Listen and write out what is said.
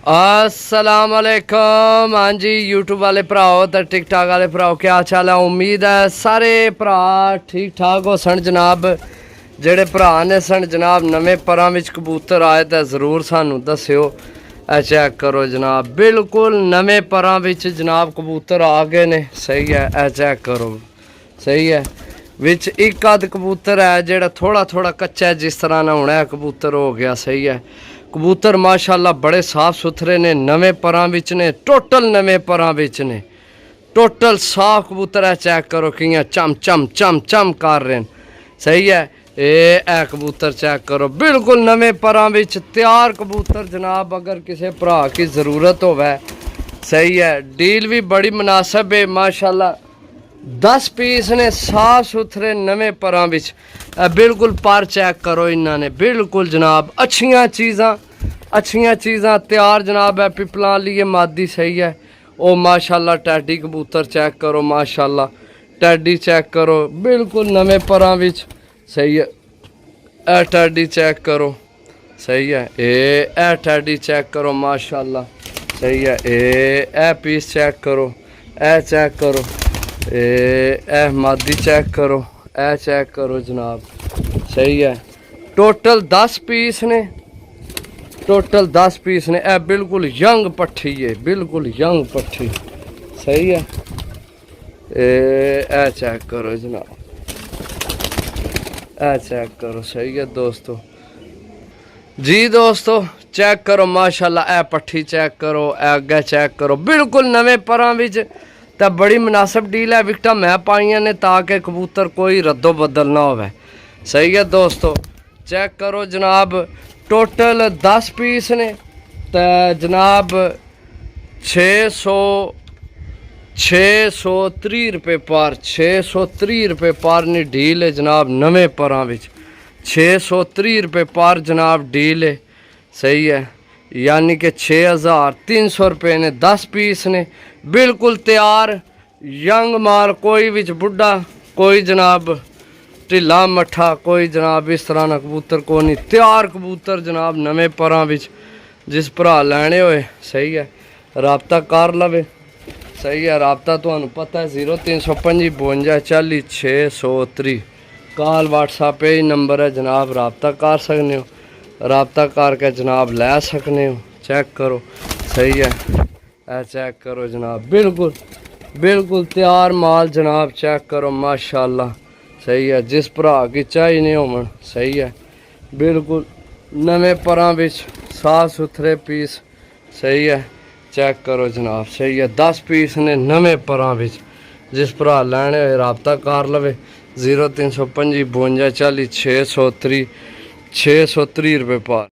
अस्सलाम वालेकुम। हाँ जी यूट्यूब वाले भराओ तो टिकटॉक वाले भराओ क्या हाल चाल है। उम्मीद है सारे भरा ठीक ठाक हो सन जनाब। जेड़े भरा ने सन जनाब नवे परां विच कबूतर आए तो जरूर सानू दस्यो। चेक करो जनाब बिल्कुल नवे परां विच जनाब कबूतर आ गए ने। सही है चेक करो सही है। विच एक आध कबूतर है जेड़ा थोड़ा थोड़ा कच्चा है जिस तरह ना होना है कबूतर हो गया। सही है कबूतर माशाल्लाह बड़े साफ सुथरे ने नवे परां विच ने टोटल नवे परां विच ने टोटल साफ कबूतर है। चेक करो कियां चम चम चम चम कर रहे हैं। सही है ए कबूतर चेक करो बिल्कुल नवे परां विच तैयार कबूतर जनाब। अगर किसी भरा की ज़रूरत होवे सही है डील भी बड़ी मुनासिब है माशाल्लाह। 10 पीस ने साफ सुथरे नवे परां विच बिल्कुल पर चेक करो इन्होंने बिल्कुल जनाब अच्छियां चीज़ां तैयार जनाब है पिपलां लिए मादी। सही है ओ माशाल्लाह टैडी कबूतर चेक करो माशाल्लाह टैडी चेक करो बिल्कुल नवे परां विच। सही है टैडी चेक करो सही है ए टैडी चेक करो माशाल्लाह। सही है ए पीस चेक करो चेक करो ए मादी चेक करो चेक करो जनाब। सही है टोटल 10 पीस ने टोटल 10 पीस ने बिल्कुल यंग पट्ठी है बिल्कुल यंग पट्ठी। सही है चेक करो जनाब चेक करो। सही है दोस्तों जी दोस्तों चेक करो माशाल्लाह पट्ठी चेक करो अगे चेक करो बिल्कुल नवे परां विच तो बड़ी मुनासिब डील है। विकटा मैं पाइयां ने ताकि कबूतर कोई रद्दो बदल ना होवे। सही है दोस्तों चेक करो जनाब टोटल 10 पीस ने तो जनाब 630 रुपये पार 630 रुपये पार नी डील है जनाब नवे परां विच 630 रुपये पार जनाब डील है। सही है यानी कि 6300 रुपये ने 10 पीस ने बिल्कुल तैयार यंग माल कोई विच बुढ़ा कोई जनाब ढिला मट्ठा कोई जनाब इस तरह ना कबूतर को नहीं तैयार कबूतर जनाब नवे परां विच जिस भरा लैने होए। सही है राबता कर लवे। सही है राबता तुहानू पता है 0325 52 40 630 कॉल व्हाट्सएप ही नंबर है जनाब राबता कर सकने हो राबता करके जनाब लै सकने हो। चेक करो सही है चेक करो जनाब बिल्कुल बिल्कुल तैयार माल जनाब चेक करो माशाल्लाह। सही है जिस भरा की चाहिए नहीं होवन। सही है बिल्कुल नवे परां विच साफ सुथरे पीस। सही है चेक करो जनाब। सही है 10 पीस ने नवे परां विच जिस भरा लैने होए राबता कर लवे 0325 52 40 630 रुपये पार।